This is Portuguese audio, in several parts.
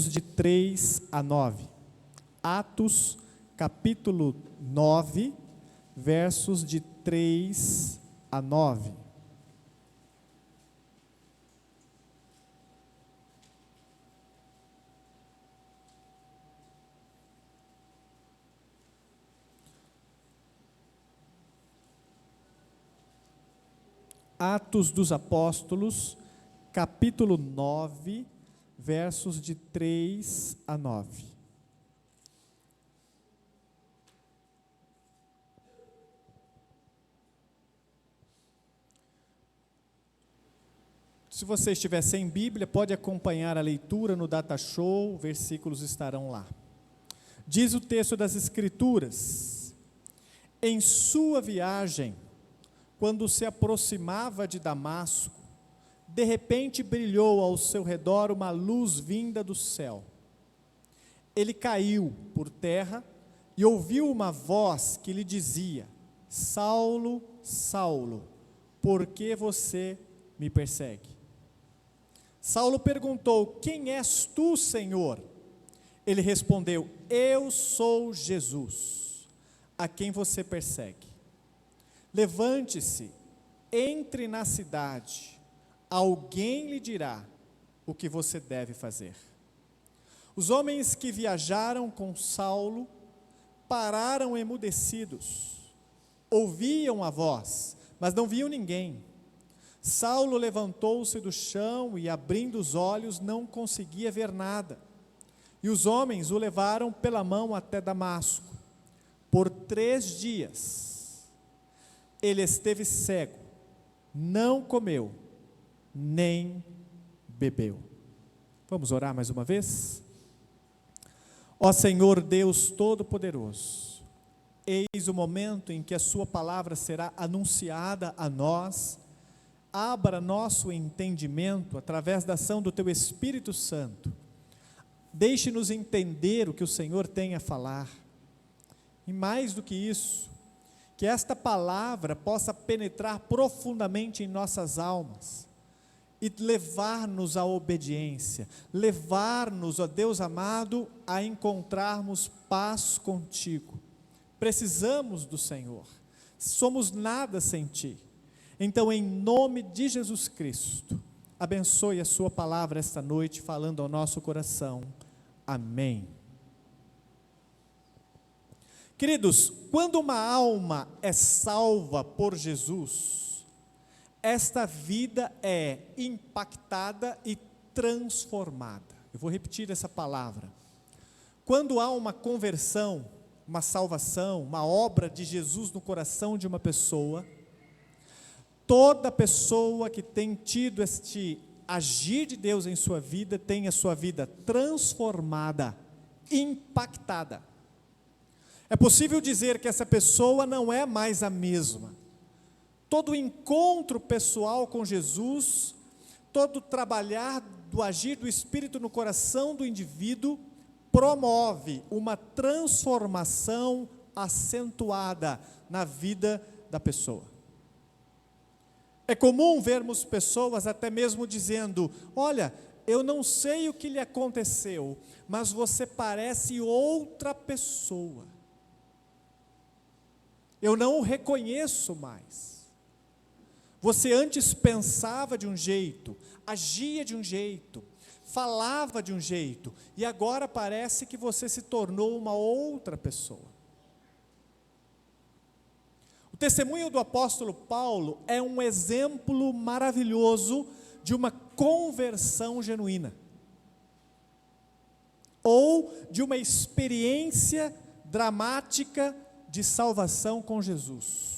de 3 a 9. Atos, capítulo 9, versos de 3 a 9. Atos dos Apóstolos, capítulo 9, versos de 3 a 9. Se você estiver sem Bíblia, pode acompanhar a leitura no Data Show, versículos estarão lá. Diz o texto das Escrituras: em sua viagem, quando se aproximava de Damasco, de repente brilhou ao seu redor uma luz vinda do céu. Ele caiu por terra e ouviu uma voz que lhe dizia: Saulo, Saulo, por que você me persegue? Saulo perguntou: quem és tu, Senhor? Ele respondeu: eu sou Jesus, a quem você persegue. Levante-se, entre na cidade, alguém lhe dirá o que você deve fazer. Os homens que viajaram com Saulo pararam emudecidos, ouviam a voz, mas não viam ninguém. Saulo levantou-se do chão e, abrindo os olhos, não conseguia ver nada. E os homens o levaram pela mão até Damasco. Por 3 dias, ele esteve cego, não comeu, nem bebeu. Vamos orar mais uma vez? Ó Senhor Deus Todo-Poderoso, eis o momento em que a sua palavra será anunciada a nós. Abra nosso entendimento através da ação do teu Espírito Santo. Deixe-nos entender o que o Senhor tem a falar. E mais do que isso, que esta palavra possa penetrar profundamente em nossas almas e levar-nos à obediência, levar-nos, ó Deus amado, a encontrarmos paz contigo. Precisamos do Senhor, somos nada sem ti. Então, em nome de Jesus Cristo, abençoe a sua palavra esta noite, falando ao nosso coração. Amém. Queridos, quando uma alma é salva por Jesus, esta vida é impactada e transformada. Eu vou repetir essa palavra. Quando há uma conversão, uma salvação, uma obra de Jesus no coração de uma pessoa, toda pessoa que tem tido este agir de Deus em sua vida, tem a sua vida transformada, impactada. É possível dizer que essa pessoa não é mais a mesma. Todo encontro pessoal com Jesus, todo trabalhar do agir do Espírito no coração do indivíduo, promove uma transformação acentuada na vida da pessoa. É comum vermos pessoas até mesmo dizendo: olha, eu não sei o que lhe aconteceu, mas você parece outra pessoa. Eu não o reconheço mais. Você antes pensava de um jeito, agia de um jeito, falava de um jeito, e agora parece que você se tornou uma outra pessoa. O testemunho do apóstolo Paulo é um exemplo maravilhoso de uma conversão genuína, ou de uma experiência dramática de salvação com Jesus.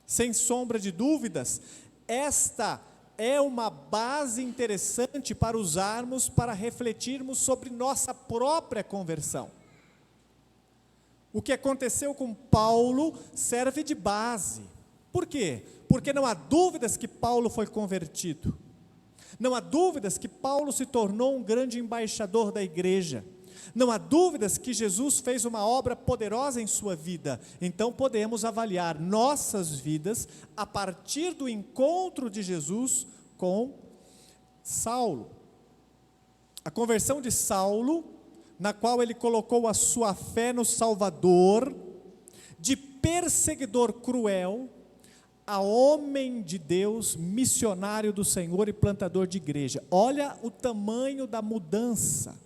Sem sombra de dúvidas, esta é uma base interessante para usarmos, para refletirmos sobre nossa própria conversão. O que aconteceu com Paulo serve de base. Por quê? Porque não há dúvidas que Paulo foi convertido. Não há dúvidas que Paulo se tornou um grande embaixador da igreja. Não há dúvidas que Jesus fez uma obra poderosa em sua vida. Então podemos avaliar nossas vidas a partir do encontro de Jesus com Saulo. A conversão de Saulo, na qual ele colocou a sua fé no Salvador, de perseguidor cruel, a homem de Deus, missionário do Senhor e plantador de igreja. Olha o tamanho da mudança.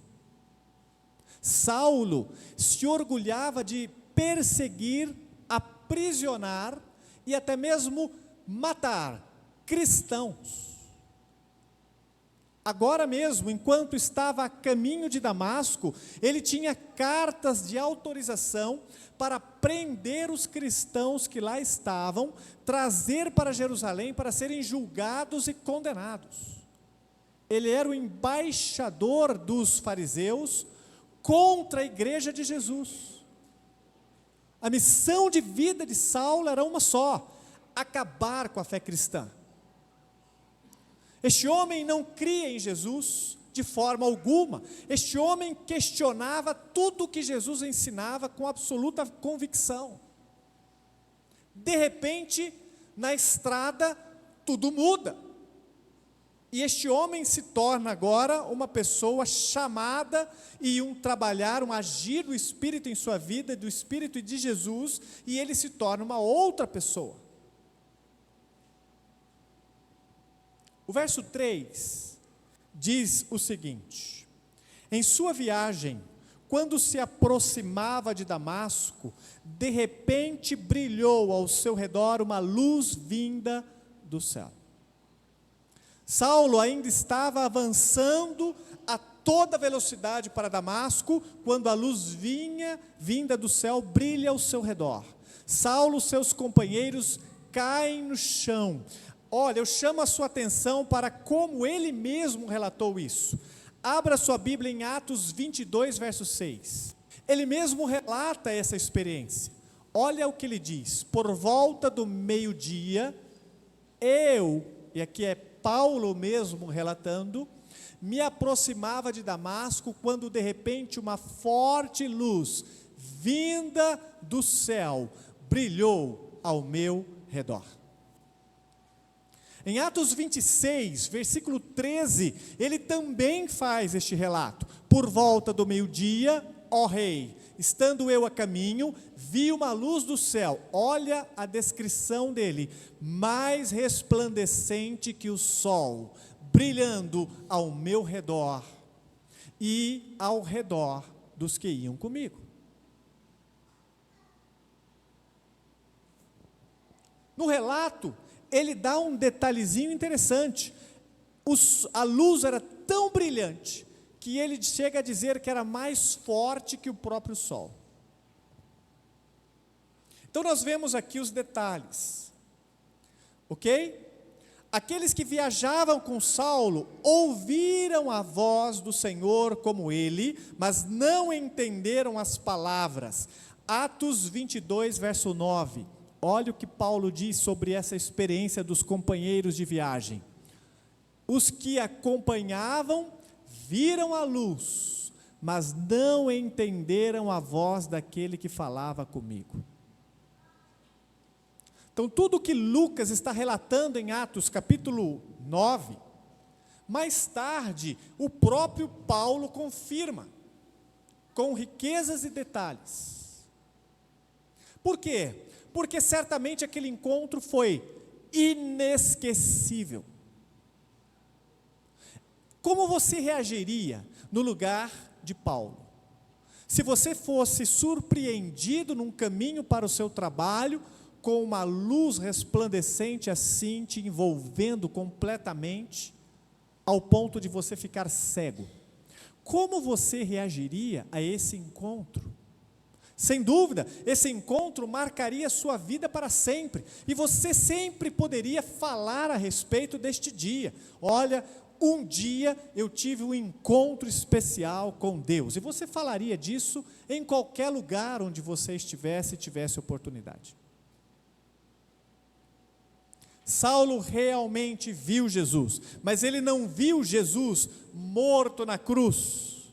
Saulo se orgulhava de perseguir, aprisionar e até mesmo matar cristãos. Agora mesmo, enquanto estava a caminho de Damasco, ele tinha cartas de autorização para prender os cristãos que lá estavam, trazer para Jerusalém para serem julgados e condenados. Ele era o embaixador dos fariseus contra a igreja de Jesus. A missão de vida de Saulo era uma só: acabar com a fé cristã. Este homem não cria em Jesus de forma alguma. Este homem questionava tudo o que Jesus ensinava com absoluta convicção. De repente, na estrada, tudo muda. E este homem se torna agora uma pessoa chamada e um trabalhar, um agir do Espírito em sua vida, do Espírito de Jesus, e ele se torna uma outra pessoa. O verso 3 diz o seguinte: em sua viagem, quando se aproximava de Damasco, de repente brilhou ao seu redor uma luz vinda do céu. Saulo ainda estava avançando a toda velocidade para Damasco, quando a luz vinda do céu, brilha ao seu redor. Saulo e seus companheiros caem no chão. Olha, eu chamo a sua atenção para como ele mesmo relatou isso. Abra sua Bíblia em Atos 22, verso 6. Ele mesmo relata essa experiência. Olha o que ele diz: por volta do meio-dia, e aqui é Paulo mesmo relatando, me aproximava de Damasco, quando de repente uma forte luz, vinda do céu, brilhou ao meu redor. Em Atos 26, versículo 13, ele também faz este relato. Por volta do meio-dia, ó rei, estando eu a caminho, vi uma luz do céu. Olha a descrição dele: mais resplandecente que o sol, brilhando ao meu redor e ao redor dos que iam comigo. No relato, ele dá um detalhezinho interessante. A luz era tão brilhante que ele chega a dizer que era mais forte que o próprio sol. Então nós vemos aqui os detalhes, ok? Aqueles que viajavam com Saulo ouviram a voz do Senhor como ele, mas não entenderam as palavras. Atos 22, verso 9. Olha o que Paulo diz sobre essa experiência dos companheiros de viagem. Os que acompanhavam viram a luz, mas não entenderam a voz daquele que falava comigo. Então, tudo que Lucas está relatando em Atos capítulo 9, mais tarde, o próprio Paulo confirma, com riquezas e detalhes. Por quê? Porque certamente aquele encontro foi inesquecível. Como você reagiria no lugar de Paulo? Se você fosse surpreendido num caminho para o seu trabalho, com uma luz resplandecente assim, te envolvendo completamente, ao ponto de você ficar cego. Como você reagiria a esse encontro? Sem dúvida, esse encontro marcaria a sua vida para sempre, e você sempre poderia falar a respeito deste dia. Olha, um dia eu tive um encontro especial com Deus, e você falaria disso em qualquer lugar onde você estivesse e tivesse oportunidade. Saulo realmente viu Jesus, mas ele não viu Jesus morto na cruz,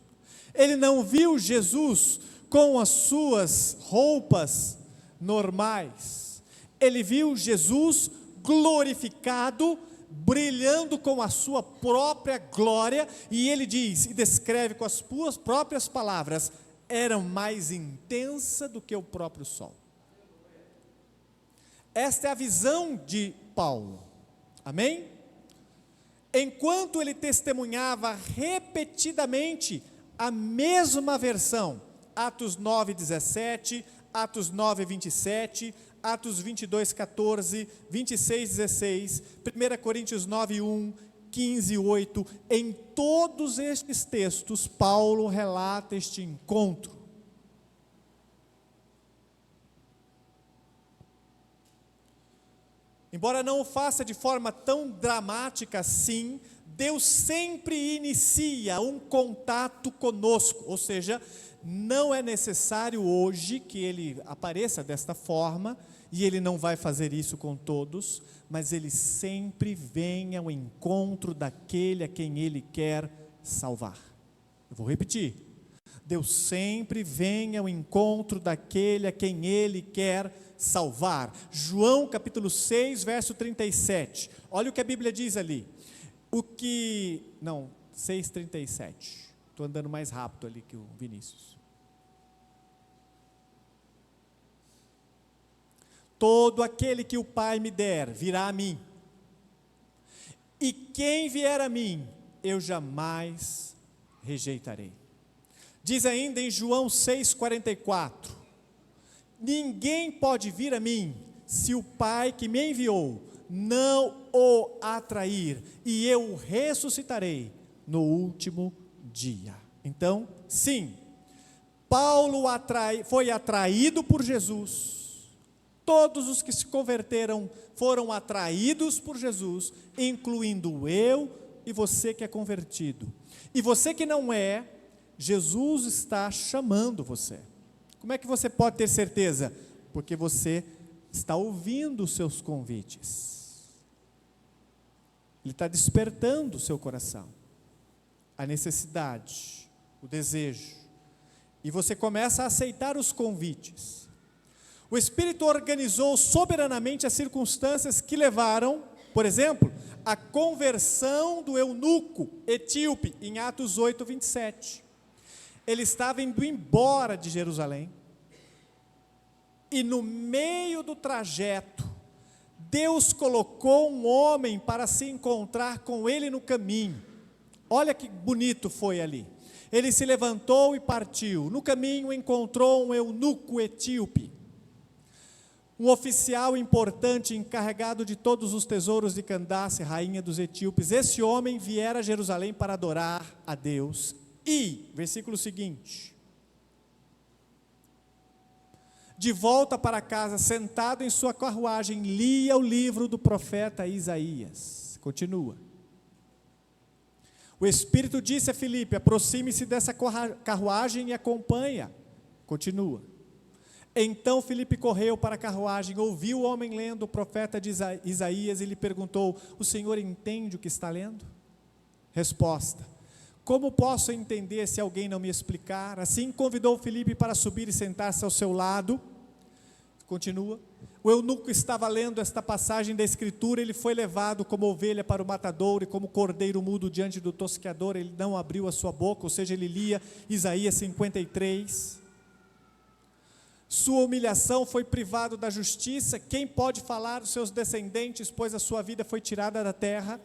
ele não viu Jesus com as suas roupas normais, ele viu Jesus glorificado, brilhando com a sua própria glória, e ele diz, e descreve com as suas próprias palavras, era mais intensa do que o próprio sol. Esta é a visão de Paulo, amém? Enquanto ele testemunhava repetidamente a mesma versão, Atos 9:17, Atos 9:27, Atos 22:14, 26:16, 1 Coríntios 9:1, 15:8, em todos estes textos, Paulo relata este encontro. Embora não o faça de forma tão dramática assim, Deus sempre inicia um contato conosco, ou seja, não é necessário hoje que ele apareça desta forma, e ele não vai fazer isso com todos, mas ele sempre vem ao encontro daquele a quem ele quer salvar. Eu vou repetir, Deus sempre vem ao encontro daquele a quem ele quer salvar. João capítulo 6, verso 37, olha o que a Bíblia diz ali, 6:37, estou andando mais rápido ali que o Vinícius. Todo aquele que o Pai me der, virá a mim, e quem vier a mim, eu jamais rejeitarei. Diz ainda em João 6:44, ninguém pode vir a mim, se o Pai que me enviou não o atrair, e eu o ressuscitarei no último dia. Então, sim, Paulo foi atraído por Jesus. Todos os que se converteram foram atraídos por Jesus, incluindo eu e você que é convertido. E você que não é, Jesus está chamando você. Como é que você pode ter certeza? Porque você está ouvindo os seus convites. Ele está despertando o seu coração, a necessidade, o desejo. E você começa a aceitar os convites. O Espírito organizou soberanamente as circunstâncias que levaram, por exemplo, à conversão do eunuco etíope, em Atos 8:27. Ele estava indo embora de Jerusalém, e no meio do trajeto, Deus colocou um homem para se encontrar com ele no caminho. Olha que bonito foi ali. Ele se levantou e partiu. No caminho encontrou um eunuco etíope, um oficial importante encarregado de todos os tesouros de Candace, rainha dos etíopes. Esse homem viera a Jerusalém para adorar a Deus e, versículo seguinte, de volta para casa, sentado em sua carruagem, lia o livro do profeta Isaías. Continua. O Espírito disse a Filipe, aproxime-se dessa carruagem e acompanha. Continua. Então Filipe correu para a carruagem, ouviu o homem lendo o profeta de Isaías e lhe perguntou, o senhor entende o que está lendo? Resposta, como posso entender se alguém não me explicar? Assim convidou Filipe para subir e sentar-se ao seu lado. Continua. O eunuco estava lendo esta passagem da Escritura, ele foi levado como ovelha para o matadouro e como cordeiro mudo diante do tosqueador, ele não abriu a sua boca, ou seja, ele lia Isaías 53. Sua humilhação foi privado da justiça, quem pode falar dos seus descendentes, pois a sua vida foi tirada da terra?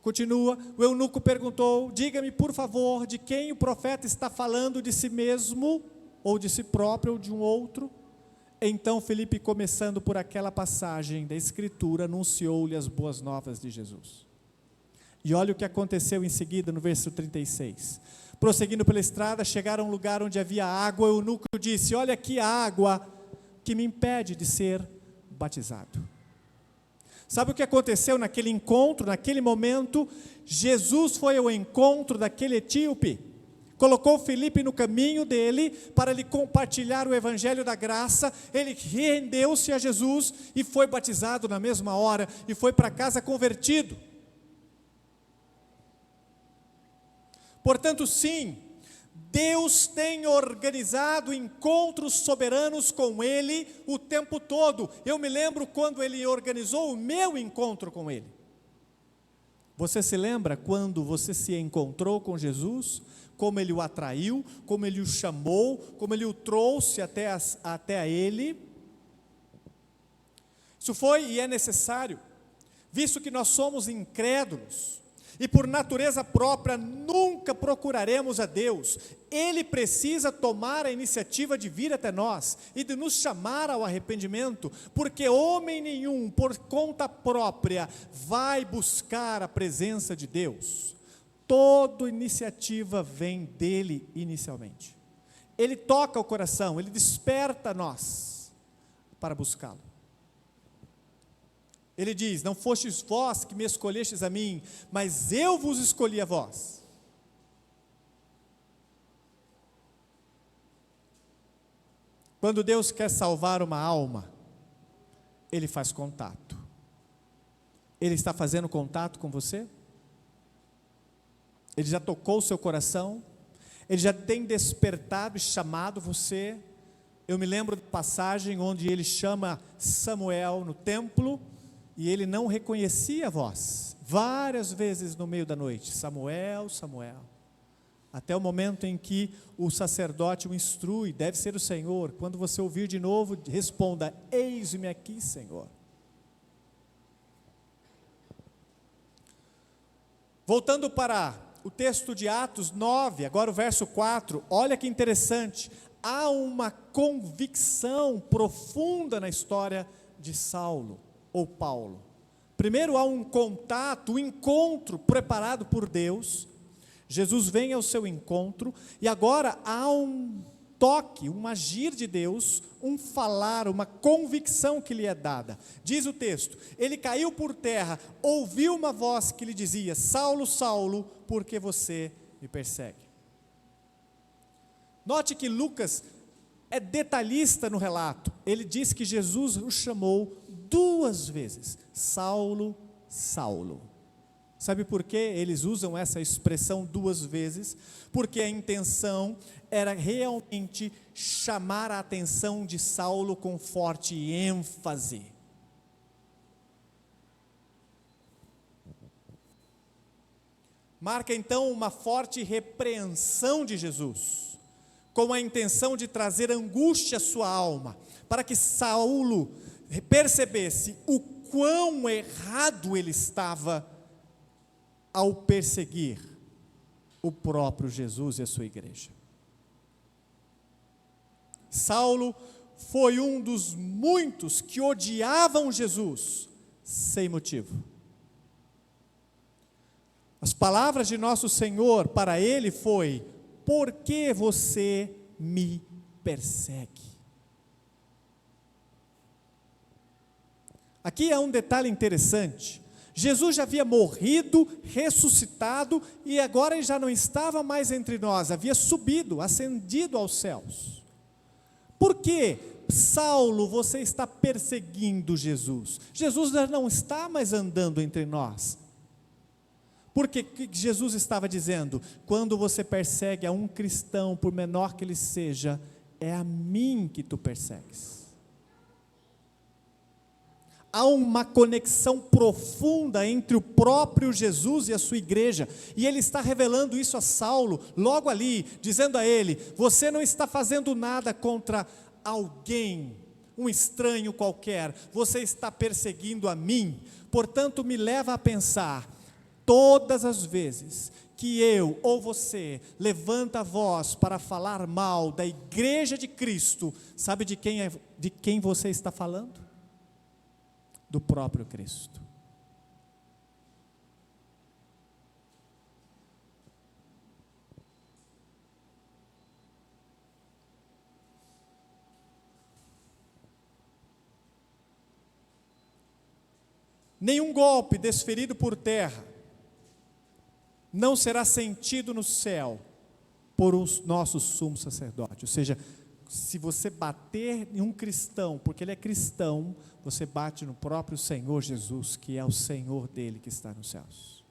Continua, o eunuco perguntou, diga-me por favor, de quem o profeta está falando, de si mesmo, ou de si próprio, ou de um outro? Então Filipe, começando por aquela passagem da Escritura, anunciou-lhe as boas novas de Jesus. E olha o que aconteceu em seguida no verso 36. Prosseguindo pela estrada, chegaram a um lugar onde havia água, o eunuco disse, olha aqui a água que me impede de ser batizado. Sabe o que aconteceu naquele encontro, naquele momento? Jesus foi ao encontro daquele etíope, colocou Filipe no caminho dele, para lhe compartilhar o evangelho da graça, ele rendeu-se a Jesus, e foi batizado na mesma hora, e foi para casa convertido. Portanto, sim, Deus tem organizado encontros soberanos com Ele o tempo todo. Eu me lembro quando Ele organizou o meu encontro com Ele. Você se lembra quando você se encontrou com Jesus? Como ele o atraiu, como ele o chamou, como ele o trouxe até a ele? Isso foi e é necessário, visto que nós somos incrédulos, e por natureza própria nunca procuraremos a Deus. Ele precisa tomar a iniciativa de vir até nós e de nos chamar ao arrependimento, porque homem nenhum, por conta própria, vai buscar a presença de Deus. Toda iniciativa vem dele inicialmente. Ele toca o coração, ele desperta nós para buscá-lo. Ele diz: não fostes vós que me escolhestes a mim, mas eu vos escolhi a vós. Quando Deus quer salvar uma alma, Ele faz contato. Ele está fazendo contato com você? Ele já tocou o seu coração? Ele já tem despertado e chamado você? Eu me lembro da passagem onde ele chama Samuel no templo, e ele não reconhecia a voz, várias vezes no meio da noite: Samuel, Samuel, até o momento em que o sacerdote o instrui: deve ser o Senhor. Quando você ouvir de novo, responda: eis-me aqui, Senhor. Voltando para o texto de Atos 9, agora o verso 4, olha que interessante, há uma convicção profunda na história de Saulo ou Paulo. Primeiro há um contato, um encontro preparado por Deus. Jesus vem ao seu encontro, e agora há um toque, um agir de Deus, um falar, uma convicção que lhe é dada. Diz o texto: ele caiu por terra, ouviu uma voz que lhe dizia: Saulo, Saulo, por que você me persegue? Note que Lucas é detalhista no relato. Ele diz que Jesus o chamou 2 vezes: Saulo, Saulo. Sabe por que eles usam essa expressão 2 vezes? Porque a intenção era realmente chamar a atenção de Saulo com forte ênfase. Marca então uma forte repreensão de Jesus, com a intenção de trazer angústia à sua alma, para que Saulo percebesse o quão errado ele estava ao perseguir o próprio Jesus e a sua igreja. Saulo foi um dos muitos que odiavam Jesus sem motivo. As palavras de nosso Senhor para ele foi: por que você me persegue? Aqui há um detalhe interessante. Jesus já havia morrido, ressuscitado, e agora ele já não estava mais entre nós, havia subido, ascendido aos céus. Por que, Saulo, você está perseguindo Jesus? Jesus já não está mais andando entre nós. Porque que Jesus estava dizendo? Quando você persegue a um cristão, por menor que ele seja, é a mim que tu persegues. Há uma conexão profunda entre o próprio Jesus e a sua igreja, e ele está revelando isso a Saulo, logo ali, dizendo a ele: você não está fazendo nada contra alguém, um estranho qualquer, você está perseguindo a mim. Portanto, me leva a pensar, todas as vezes que eu ou você levanta a voz para falar mal da igreja de Cristo, sabe de quem você está falando? Do próprio Cristo. Nenhum golpe desferido por terra não será sentido no céu por um nosso sumo sacerdote. Ou seja, se você bater em um cristão, porque ele é cristão, você bate no próprio Senhor Jesus, que é o Senhor dele que está nos céus.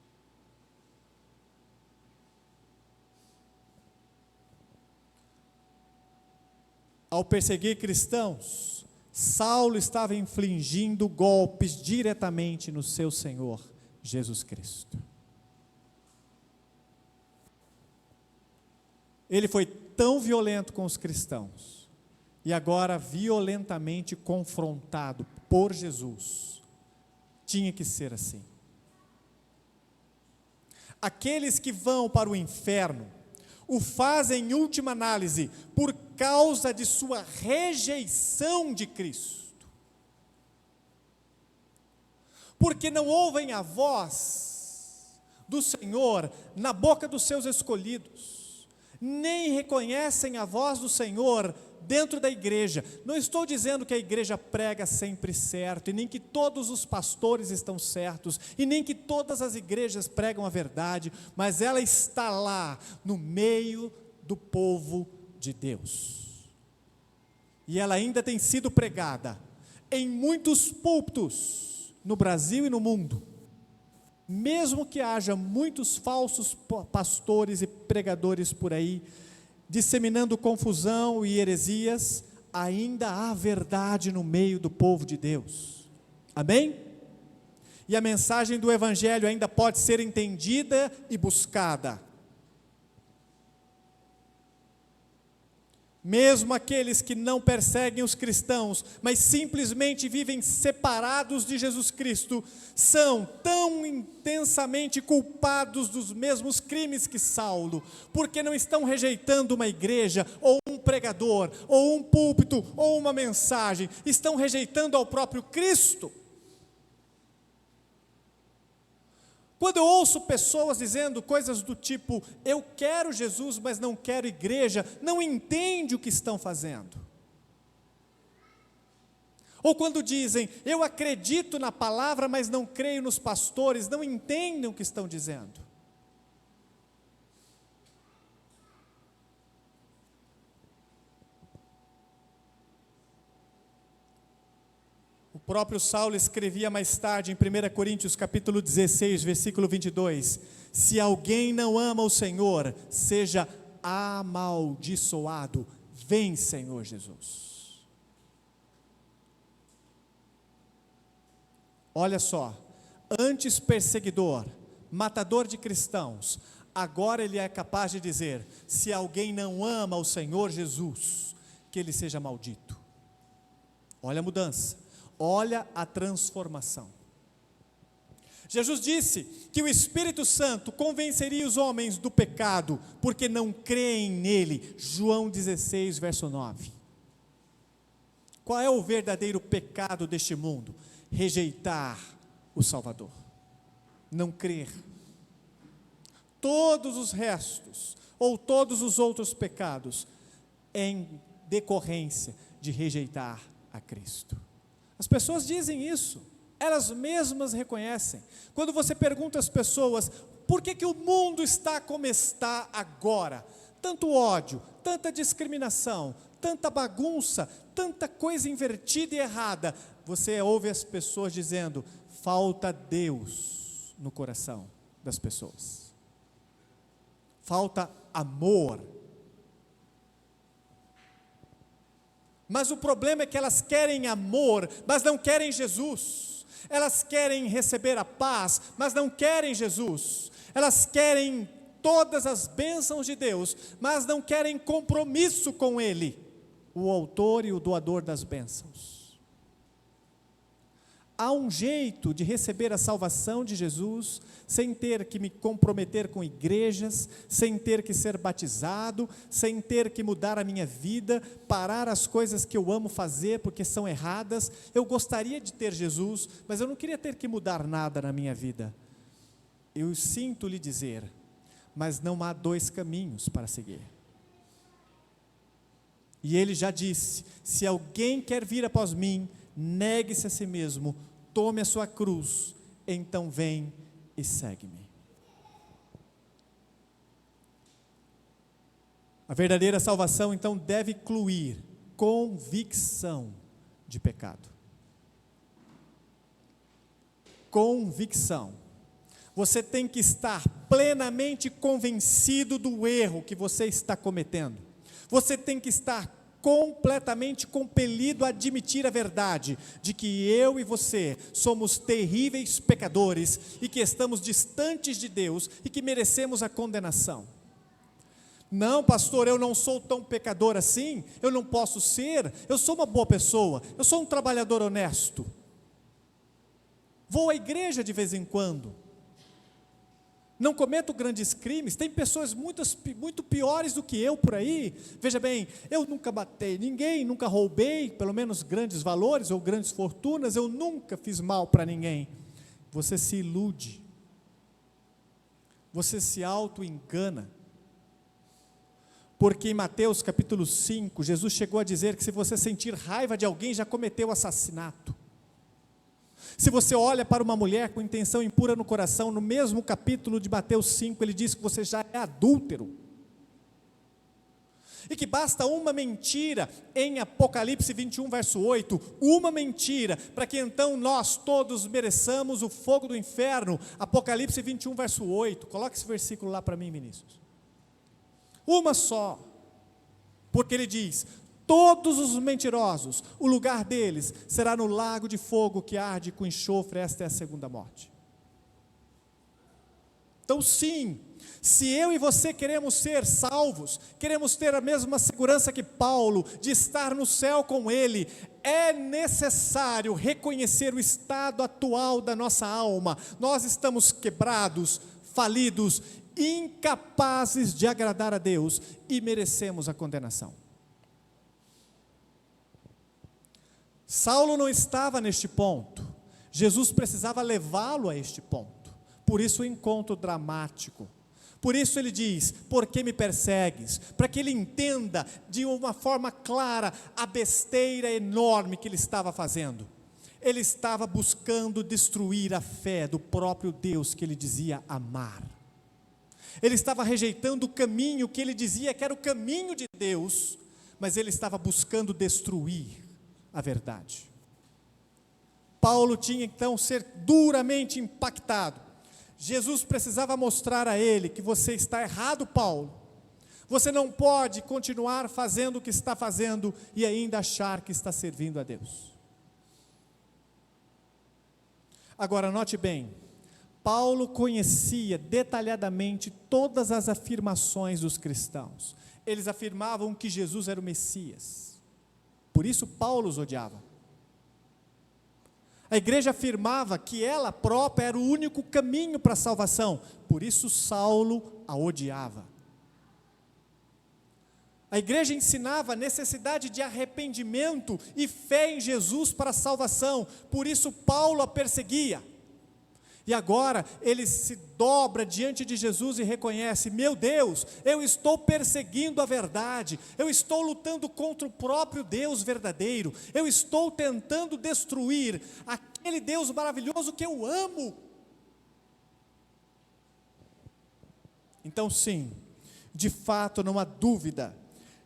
Ao perseguir cristãos, Saulo estava infligindo golpes diretamente no seu Senhor Jesus Cristo. Ele foi tão violento com os cristãos, e agora violentamente confrontado por Jesus. Tinha que ser assim. Aqueles que vão para o inferno, o fazem em última análise, por causa de sua rejeição de Cristo. Porque não ouvem a voz do Senhor na boca dos seus escolhidos, nem reconhecem a voz do Senhor dentro da igreja. Não estou dizendo que a igreja prega sempre certo, e nem que todos os pastores estão certos, e nem que todas as igrejas pregam a verdade, mas ela está lá, no meio do povo de Deus. E ela ainda tem sido pregada em muitos púlpitos, no Brasil e no mundo. Mesmo que haja muitos falsos pastores e pregadores por aí, disseminando confusão e heresias, ainda há verdade no meio do povo de Deus. Amém? E a mensagem do Evangelho ainda pode ser entendida e buscada. Mesmo aqueles que não perseguem os cristãos, mas simplesmente vivem separados de Jesus Cristo, são tão intensamente culpados dos mesmos crimes que Saulo, porque não estão rejeitando uma igreja, ou um pregador, ou um púlpito, ou uma mensagem, estão rejeitando ao próprio Cristo. Quando eu ouço pessoas dizendo coisas do tipo, eu quero Jesus, mas não quero igreja, não entende o que estão fazendo. Ou quando dizem, eu acredito na palavra, mas não creio nos pastores, não entendem o que estão dizendo. O próprio Saulo escrevia mais tarde em 1 Coríntios capítulo 16, versículo 22, se alguém não ama o Senhor, seja amaldiçoado. Vem, Senhor Jesus. Olha só, antes perseguidor, matador de cristãos, agora ele é capaz de dizer, se alguém não ama o Senhor Jesus, que ele seja maldito. Olha a mudança. Olha a transformação. Jesus disse que o Espírito Santo convenceria os homens do pecado, porque não creem nele. João 16, verso 9. Qual é o verdadeiro pecado deste mundo? Rejeitar o Salvador, não crer. Todos os restos, ou todos os outros pecados, em decorrência de rejeitar a Cristo. As pessoas dizem isso, elas mesmas reconhecem. Quando você pergunta às pessoas, por que o mundo está como está agora? Tanto ódio, tanta discriminação, tanta bagunça, tanta coisa invertida e errada. Você ouve as pessoas dizendo, falta Deus no coração das pessoas. Falta amor. Mas o problema é que elas querem amor, mas não querem Jesus. Elas querem receber a paz, mas não querem Jesus. Elas querem todas as bênçãos de Deus, mas não querem compromisso com Ele, o autor e o doador das bênçãos. Há um jeito de receber a salvação de Jesus, sem ter que me comprometer com igrejas, sem ter que ser batizado, sem ter que mudar a minha vida, parar as coisas que eu amo fazer porque são erradas. Eu gostaria de ter Jesus, mas eu não queria ter que mudar nada na minha vida. Eu sinto lhe dizer, mas não há dois caminhos para seguir. E ele já disse, se alguém quer vir após mim, negue-se a si mesmo, tome a sua cruz, então vem e segue-me. A verdadeira salvação, então, deve incluir convicção de pecado. Convicção. Você tem que estar plenamente convencido do erro que você está cometendo. Você tem que estar completamente compelido a admitir a verdade, de que eu e você somos terríveis pecadores, e que estamos distantes de Deus, e que merecemos a condenação. Não, pastor, eu não sou tão pecador assim, eu não posso ser, eu sou uma boa pessoa, eu sou um trabalhador honesto. Vou à igreja de vez em quando. Não cometo grandes crimes, tem pessoas muito piores do que eu por aí. Veja bem, eu nunca matei ninguém, nunca roubei, pelo menos grandes valores ou grandes fortunas, eu nunca fiz mal para ninguém. Você se ilude, você se auto-engana, porque em Mateus capítulo 5, Jesus chegou a dizer que se você sentir raiva de alguém, já cometeu assassinato. Se você olha para uma mulher com intenção impura no coração, no mesmo capítulo de Mateus 5, ele diz que você já é adúltero. E que basta uma mentira, em Apocalipse 21, verso 8, uma mentira, para que então nós todos mereçamos o fogo do inferno. Apocalipse 21, verso 8, coloque esse versículo lá para mim, Vinícius. Uma só, porque ele diz: todos os mentirosos, o lugar deles será no lago de fogo que arde com enxofre. Esta é a segunda morte. Então sim, se eu e você queremos ser salvos, queremos ter a mesma segurança que Paulo, de estar no céu com ele, é necessário reconhecer o estado atual da nossa alma. Nós estamos quebrados, falidos, incapazes de agradar a Deus e merecemos a condenação. Saulo não estava neste ponto, Jesus precisava levá-lo a este ponto, por isso o encontro dramático, por isso ele diz: por que me persegues? Para que ele entenda de uma forma clara a besteira enorme que ele estava fazendo. Ele estava buscando destruir a fé do próprio Deus que ele dizia amar, ele estava rejeitando o caminho que ele dizia que era o caminho de Deus, mas ele estava buscando destruir a verdade. Paulo tinha então ser duramente impactado. Jesus precisava mostrar a ele que você está errado, Paulo. Você não pode continuar fazendo o que está fazendo e ainda achar que está servindo a Deus. Agora note bem, Paulo conhecia detalhadamente todas as afirmações dos cristãos. Eles afirmavam que Jesus era o Messias. Por isso Paulo os odiava. A igreja afirmava que ela própria era o único caminho para a salvação. Por isso Saulo a odiava. A igreja ensinava a necessidade de arrependimento e fé em Jesus para a salvação. Por isso Paulo a perseguia. E agora ele se dobra diante de Jesus e reconhece: meu Deus, eu estou perseguindo a verdade, eu estou lutando contra o próprio Deus verdadeiro, eu estou tentando destruir aquele Deus maravilhoso que eu amo. Então sim, de fato não há dúvida,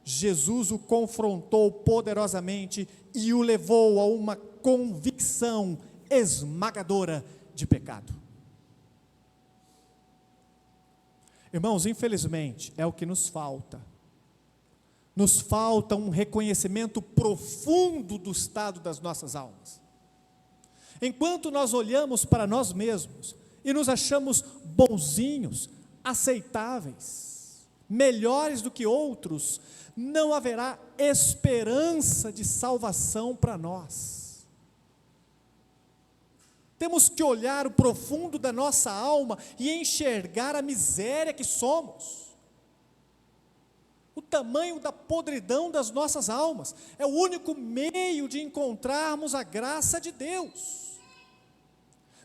Jesus o confrontou poderosamente e o levou a uma convicção esmagadora de pecado. Irmãos, infelizmente é o que nos falta. Nos falta um reconhecimento profundo do estado das nossas almas. Enquanto nós olhamos para nós mesmos e nos achamos bonzinhos, aceitáveis, melhores do que outros, não haverá esperança de salvação para nós. Temos que olhar o profundo da nossa alma e enxergar a miséria que somos, o tamanho da podridão das nossas almas. É o único meio de encontrarmos a graça de Deus.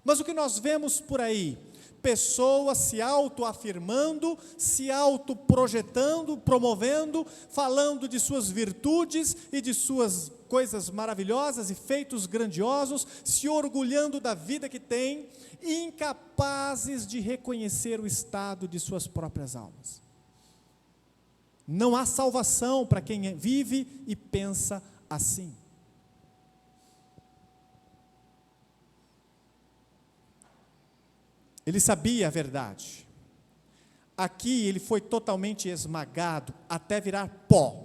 Mas o que nós vemos por aí? Pessoas se autoafirmando, se autoprojetando, promovendo, falando de suas virtudes e de suas coisas maravilhosas e feitos grandiosos, se orgulhando da vida que têm, incapazes de reconhecer o estado de suas próprias almas. Não há salvação para quem vive e pensa assim. Ele sabia a verdade. Aqui ele foi totalmente esmagado até virar pó.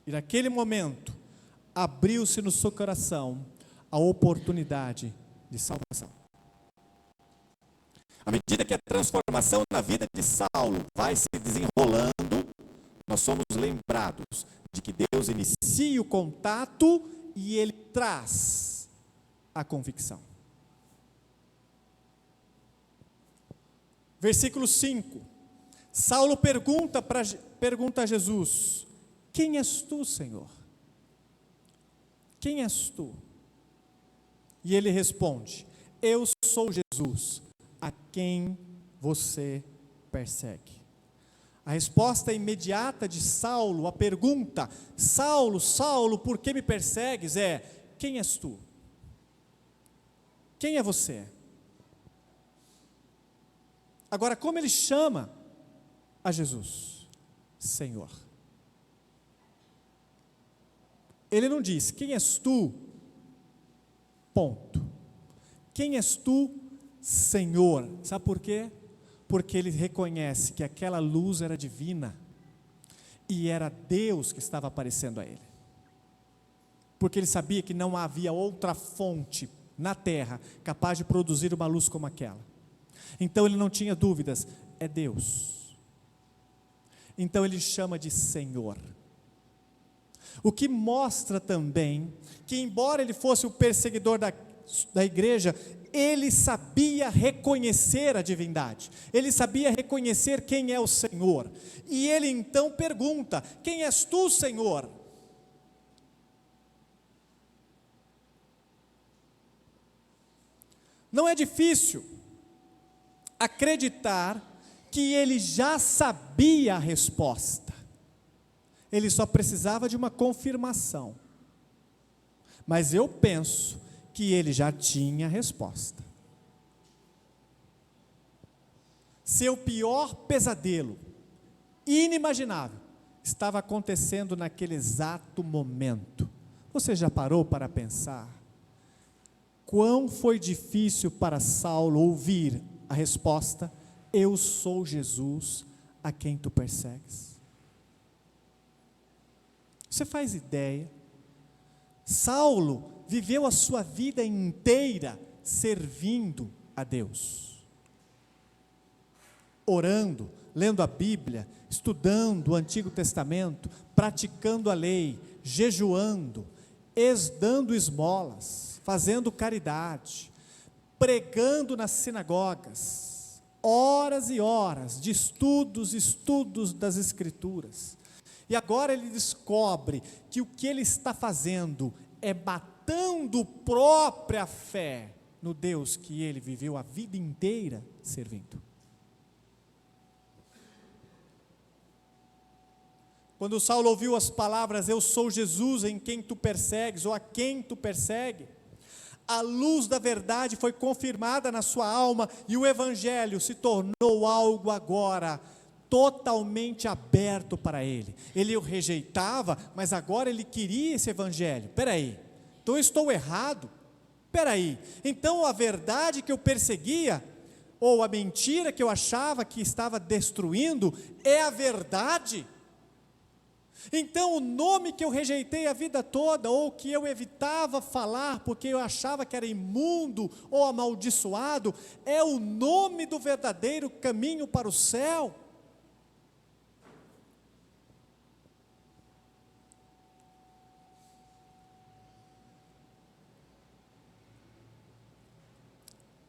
E naquele momento, abriu-se no seu coração a oportunidade de salvação. À medida que a transformação na vida de Saulo vai se desenrolando, nós somos lembrados de que Deus inicia o contato e Ele traz a convicção. Versículo 5. Saulo pergunta a Jesus: quem és tu, Senhor? Quem és tu? E ele responde: eu sou Jesus, a quem você persegue. A resposta imediata de Saulo, a pergunta: Saulo, Saulo, por que me persegues? É: quem és tu? Quem é você? Agora, como ele chama a Jesus? Senhor. Ele não diz: quem és tu? Ponto. Quem és tu, Senhor? Sabe por quê? Porque ele reconhece que aquela luz era divina e era Deus que estava aparecendo a ele. Porque ele sabia que não havia outra fonte na terra capaz de produzir uma luz como aquela. Então ele não tinha dúvidas: é Deus. Então ele chama de Senhor. O que mostra também que, embora ele fosse o perseguidor da igreja, ele sabia reconhecer a divindade, ele sabia reconhecer quem é o Senhor, e ele então pergunta: quem és tu, Senhor? Não é difícil acreditar que ele já sabia a resposta, ele só precisava de uma confirmação, mas eu penso que ele já tinha a resposta. Seu pior pesadelo, inimaginável, estava acontecendo naquele exato momento. Você já parou para pensar quão foi difícil para Saulo ouvir a resposta: eu sou Jesus, a quem tu persegues? Você faz ideia? Saulo viveu a sua vida inteira servindo a Deus, orando, lendo a Bíblia, estudando o Antigo Testamento, praticando a lei, jejuando, dando esmolas, fazendo caridade, pregando nas sinagogas, horas e horas de estudos das Escrituras. E agora ele descobre que o que ele está fazendo é matando própria fé no Deus que ele viveu a vida inteira servindo. Quando Saulo ouviu as palavras: eu sou Jesus em quem tu persegues, ou a quem tu persegue, a luz da verdade foi confirmada na sua alma, e o Evangelho se tornou algo agora totalmente aberto para ele. Ele o rejeitava, mas agora ele queria esse Evangelho. Espera aí, então eu estou errado? Espera aí, então a verdade que eu perseguia, ou a mentira que eu achava que estava destruindo, é a verdade? Então o nome que eu rejeitei a vida toda, ou que eu evitava falar porque eu achava que era imundo ou amaldiçoado, é o nome do verdadeiro caminho para o céu?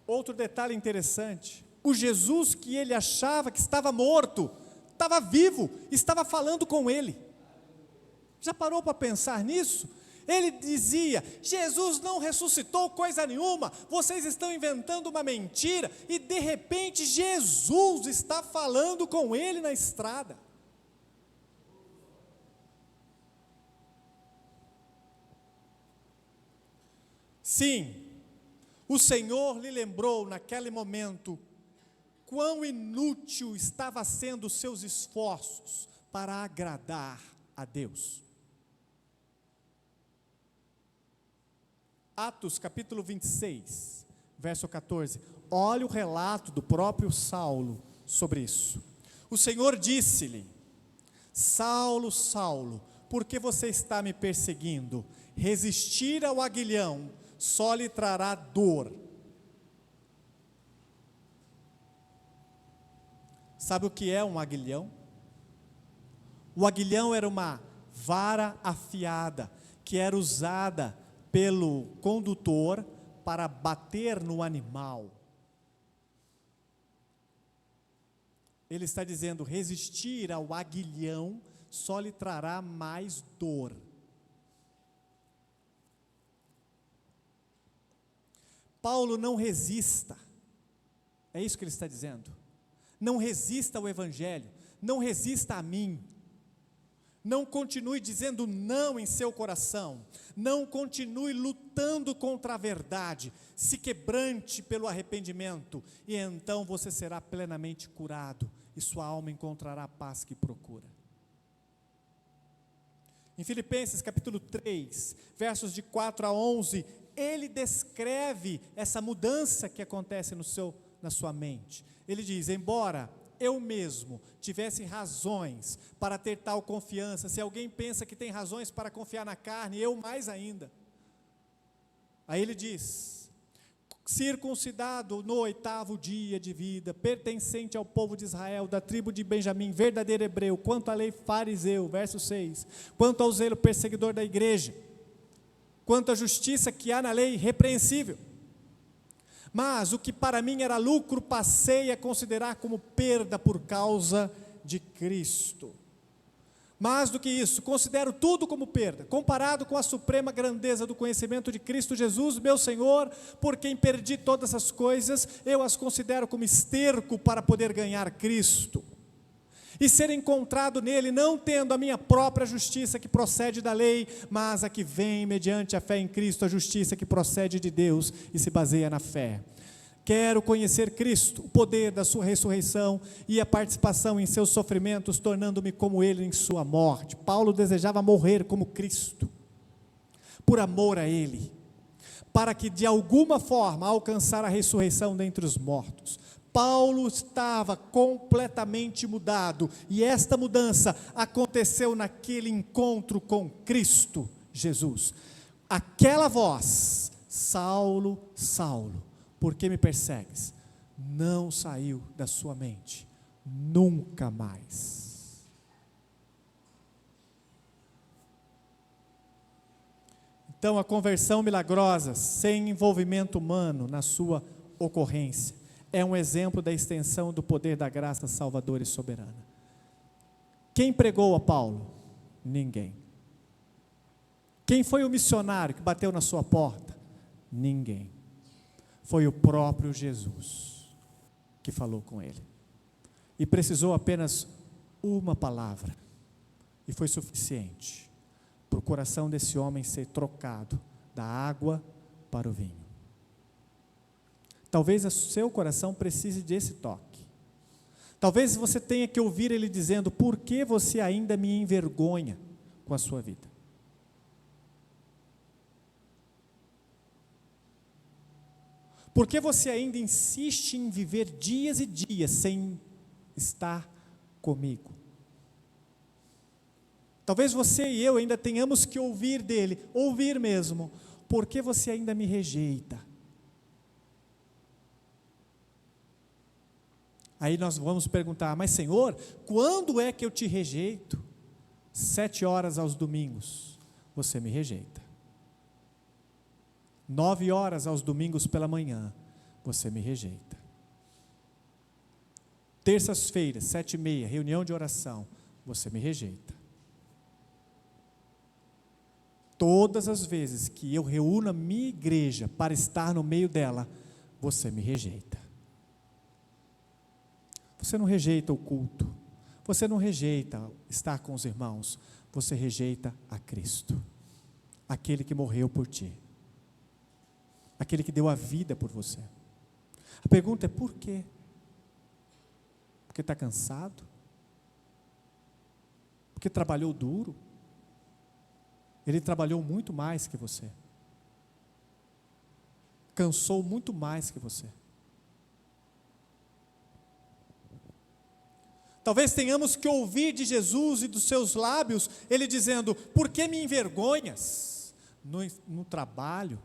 Outro detalhe interessante: o Jesus que ele achava que estava morto, estava vivo, estava falando com ele. Já parou para pensar nisso? Ele dizia: Jesus não ressuscitou coisa nenhuma, vocês estão inventando uma mentira, e de repente Jesus está falando com ele na estrada. Sim, o Senhor lhe lembrou naquele momento quão inútil estavam sendo os seus esforços para agradar a Deus. Atos capítulo 26, verso 14, olha o relato do próprio Saulo sobre isso. O Senhor disse-lhe: Saulo, Saulo, por que você está me perseguindo? Resistir ao aguilhão só lhe trará dor. Sabe o que é um aguilhão? O aguilhão era uma vara afiada que era usada pelo condutor para bater no animal. Ele está dizendo: resistir ao aguilhão só lhe trará mais dor. Paulo, não resista. É isso que ele está dizendo. Não resista ao Evangelho, não resista a mim. Não continue dizendo não em seu coração, não continue lutando contra a verdade, se quebrante pelo arrependimento, e então você será plenamente curado, e sua alma encontrará a paz que procura. Em Filipenses capítulo 3, versos de 4 a 11, ele descreve essa mudança que acontece na sua mente. Ele diz: embora eu mesmo tivesse razões para ter tal confiança, se alguém pensa que tem razões para confiar na carne, eu mais ainda. Aí ele diz: circuncidado no 8º dia de vida, pertencente ao povo de Israel, da tribo de Benjamim, verdadeiro hebreu, quanto à lei fariseu, verso 6, quanto ao zelo perseguidor da igreja, quanto à justiça que há na lei, irrepreensível. Mas o que para mim era lucro, passei a considerar como perda por causa de Cristo. Mais do que isso, considero tudo como perda, comparado com a suprema grandeza do conhecimento de Cristo Jesus, meu Senhor, por quem perdi todas as coisas, eu as considero como esterco para poder ganhar Cristo, e ser encontrado nele, não tendo a minha própria justiça que procede da lei, mas a que vem mediante a fé em Cristo, a justiça que procede de Deus e se baseia na fé. Quero conhecer Cristo, o poder da sua ressurreição e a participação em seus sofrimentos, tornando-me como ele em sua morte. Paulo desejava morrer como Cristo, por amor a ele, para que de alguma forma alcançar a ressurreição dentre os mortos. Paulo estava completamente mudado, e esta mudança aconteceu naquele encontro com Cristo Jesus. Aquela voz: Saulo, Saulo, por que me persegues? Não saiu da sua mente, nunca mais. Então, a conversão milagrosa, sem envolvimento humano na sua ocorrência, é um exemplo da extensão do poder da graça salvadora e soberana. Quem pregou a Paulo? Ninguém. Quem foi o missionário que bateu na sua porta? Ninguém. Foi o próprio Jesus que falou com ele. E precisou apenas uma palavra, e foi suficiente para o coração desse homem ser trocado da água para o vinho. Talvez o seu coração precise desse toque. Talvez você tenha que ouvir ele dizendo: por que você ainda me envergonha com a sua vida? Por que você ainda insiste em viver dias e dias sem estar comigo? Talvez você e eu ainda tenhamos que ouvir dele, ouvir mesmo: por que você ainda me rejeita? Aí nós vamos perguntar: mas Senhor, quando é que eu te rejeito? 7 horas aos domingos, você me rejeita. 9 horas aos domingos pela manhã, você me rejeita. Terças-feiras, 7h30, reunião de oração, você me rejeita. Todas as vezes que eu reúno a minha igreja para estar no meio dela, você me rejeita. Você não rejeita o culto, você não rejeita estar com os irmãos, você rejeita a Cristo, aquele que morreu por ti, aquele que deu a vida por você. A pergunta é: por quê? Porque está cansado? Porque trabalhou duro? Ele trabalhou muito mais que você, cansou muito mais que você. Talvez tenhamos que ouvir de Jesus e dos seus lábios, ele dizendo: por que me envergonhas no trabalho?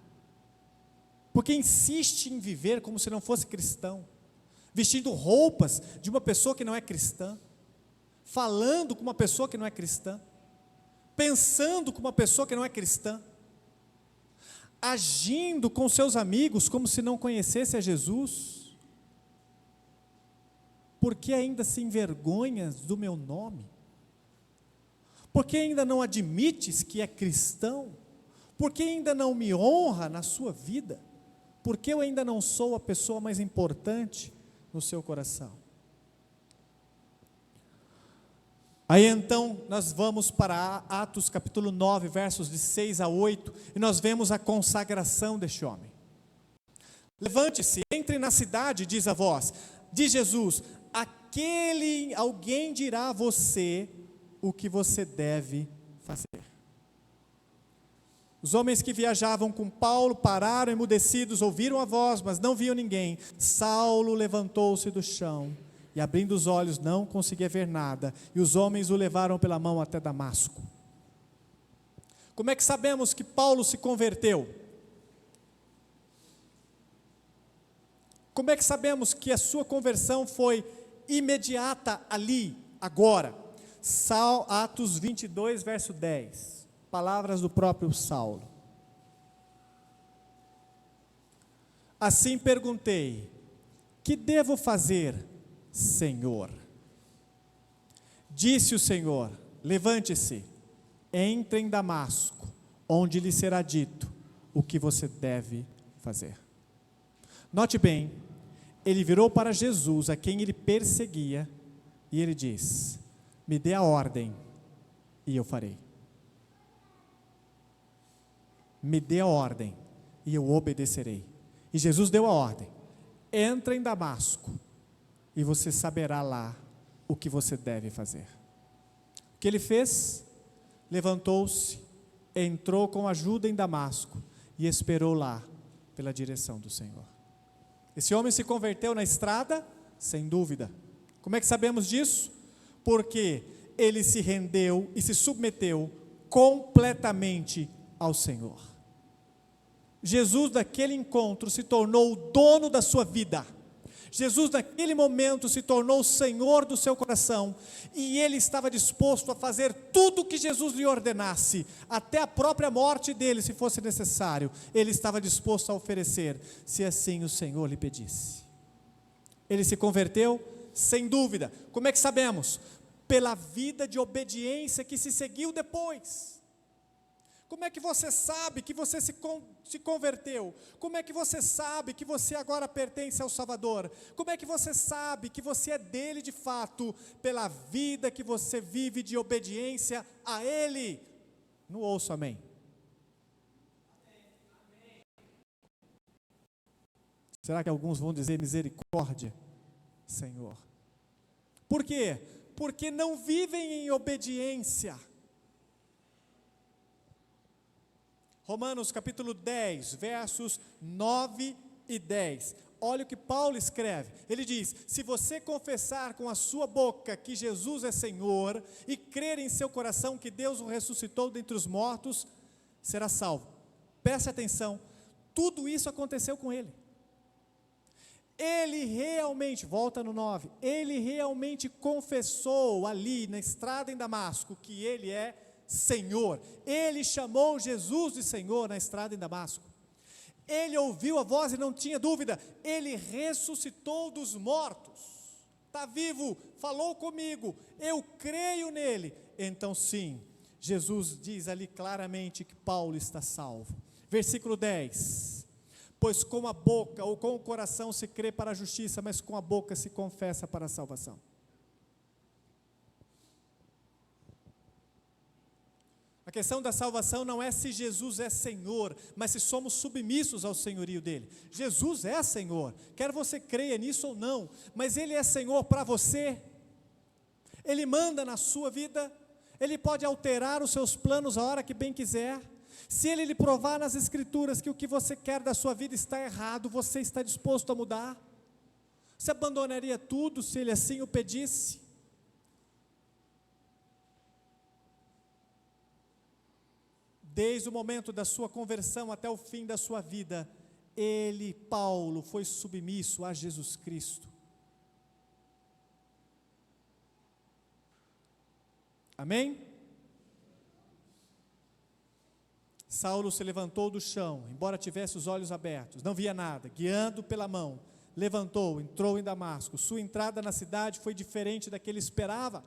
Porque insiste em viver como se não fosse cristão, vestindo roupas de uma pessoa que não é cristã, falando com uma pessoa que não é cristã, pensando com uma pessoa que não é cristã, agindo com seus amigos como se não conhecesse a Jesus? Por que ainda se envergonhas do meu nome? Por que ainda não admites que é cristão? Por que ainda não me honra na sua vida? Por que eu ainda não sou a pessoa mais importante no seu coração? Aí então nós vamos para Atos capítulo 9, versos de 6 a 8, e nós vemos a consagração deste homem. Levante-se, entre na cidade, diz a voz de Jesus, alguém dirá a você o que você deve fazer. Os homens que viajavam com Paulo pararam emudecidos, ouviram a voz, mas não viam ninguém. Saulo levantou-se do chão e, abrindo os olhos, não conseguia ver nada, e os homens o levaram pela mão até Damasco. Como é que sabemos que Paulo se converteu? Como é que sabemos que a sua conversão foi imediata ali, agora? Atos 22, verso 10, palavras do próprio Saulo. Assim perguntei, que devo fazer, Senhor? Disse o Senhor, levante-se, entre em Damasco, onde lhe será dito o que você deve fazer. Note bem, ele virou para Jesus, a quem ele perseguia, e ele diz, me dê a ordem, e eu farei. Me dê a ordem, e eu obedecerei. E Jesus deu a ordem, entra em Damasco, e você saberá lá o que você deve fazer. O que ele fez? Levantou-se, entrou com ajuda em Damasco, e esperou lá, pela direção do Senhor. Esse homem se converteu na estrada? Sem dúvida. Como é que sabemos disso? Porque ele se rendeu e se submeteu completamente ao Senhor. Jesus, naquele encontro, se tornou o dono da sua vida. Jesus, naquele momento, se tornou o Senhor do seu coração, e ele estava disposto a fazer tudo o que Jesus lhe ordenasse, até a própria morte dele, se fosse necessário, ele estava disposto a oferecer, se assim o Senhor lhe pedisse. Ele se converteu? Sem dúvida. Como é que sabemos? Pela vida de obediência que se seguiu depois. Como é que você sabe que você se converteu? Como é que você sabe que você agora pertence ao Salvador? Como é que você sabe que você é dele de fato? Pela vida que você vive de obediência a ele. Não ouço amém. Será que alguns vão dizer misericórdia, Senhor? Por quê? Porque não vivem em obediência. Romanos capítulo 10, versos 9 e 10. Olha o que Paulo escreve. Ele diz, se você confessar com a sua boca que Jesus é Senhor, e crer em seu coração que Deus o ressuscitou dentre os mortos, será salvo. Preste atenção, tudo isso aconteceu com ele. Ele realmente, volta no 9, ele realmente confessou ali na estrada em Damasco que ele é Senhor. Ele chamou Jesus de Senhor na estrada em Damasco. Ele ouviu a voz e não tinha dúvida, ele ressuscitou dos mortos, está vivo, falou comigo, eu creio nele. Então sim, Jesus diz ali claramente que Paulo está salvo. Versículo 10, pois com a boca ou com o coração se crê para a justiça, mas com a boca se confessa para a salvação. A questão da salvação não é se Jesus é Senhor, mas se somos submissos ao senhorio dele. Jesus é Senhor, quer você creia nisso ou não, mas ele é Senhor para você. Ele manda na sua vida, ele pode alterar os seus planos a hora que bem quiser. Se ele lhe provar nas escrituras que o que você quer da sua vida está errado, você está disposto a mudar? Você abandonaria tudo se ele assim o pedisse? Desde o momento da sua conversão até o fim da sua vida, ele, Paulo, foi submisso a Jesus Cristo. Amém? Saulo se levantou do chão, embora tivesse os olhos abertos, não via nada, guiando pela mão, levantou, entrou em Damasco. Sua entrada na cidade foi diferente da que ele esperava.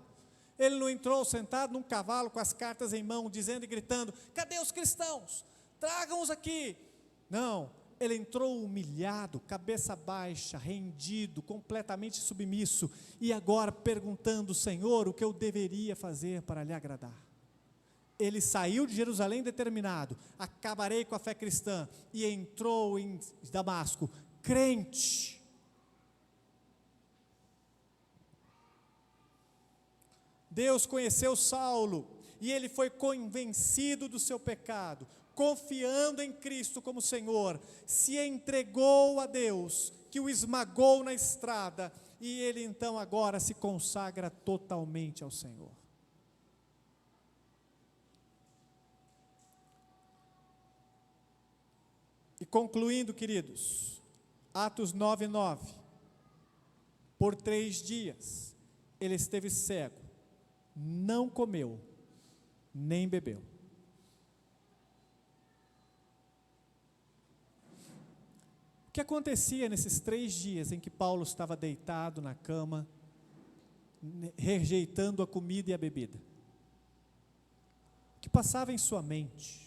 Ele não entrou sentado num cavalo com as cartas em mão, dizendo e gritando: cadê os cristãos? Tragam-os aqui. Não, ele entrou humilhado, cabeça baixa, rendido, completamente submisso, e agora perguntando: Senhor, o que eu deveria fazer para lhe agradar? Ele saiu de Jerusalém determinado: acabarei com a fé cristã, e entrou em Damasco, crente. Deus conheceu Saulo, e ele foi convencido do seu pecado, confiando em Cristo como Senhor, se entregou a Deus, que o esmagou na estrada, e ele então agora se consagra totalmente ao Senhor. E concluindo, queridos, Atos 9:9, por 3 dias ele esteve cego, não comeu, nem bebeu. O que acontecia nesses 3 dias em que Paulo estava deitado na cama, rejeitando a comida e a bebida? O que passava em sua mente?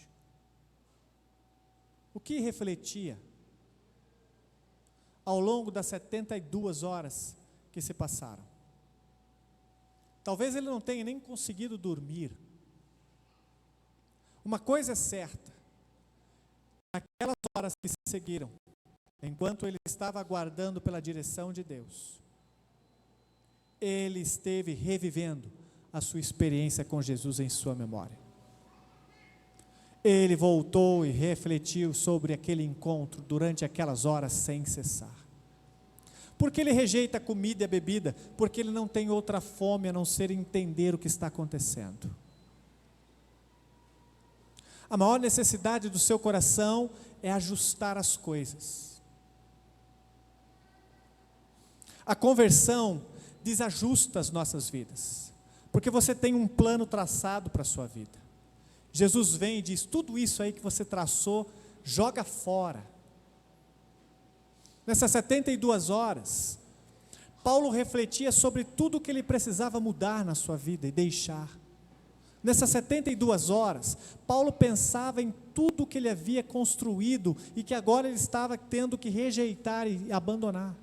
O que refletia ao longo das 72 horas que se passaram? Talvez ele não tenha nem conseguido dormir. Uma coisa é certa: naquelas horas que se seguiram, enquanto ele estava aguardando pela direção de Deus, ele esteve revivendo a sua experiência com Jesus em sua memória. Ele voltou e refletiu sobre aquele encontro durante aquelas horas sem cessar. Por que ele rejeita a comida e a bebida? Porque ele não tem outra fome a não ser entender o que está acontecendo. A maior necessidade do seu coração é ajustar as coisas. A conversão desajusta as nossas vidas, porque você tem um plano traçado para a sua vida. Jesus vem e diz: tudo isso aí que você traçou, joga fora. Nessas 72 horas, Paulo refletia sobre tudo o que ele precisava mudar na sua vida e deixar. Nessas 72 horas, Paulo pensava em tudo que ele havia construído e que agora ele estava tendo que rejeitar e abandonar.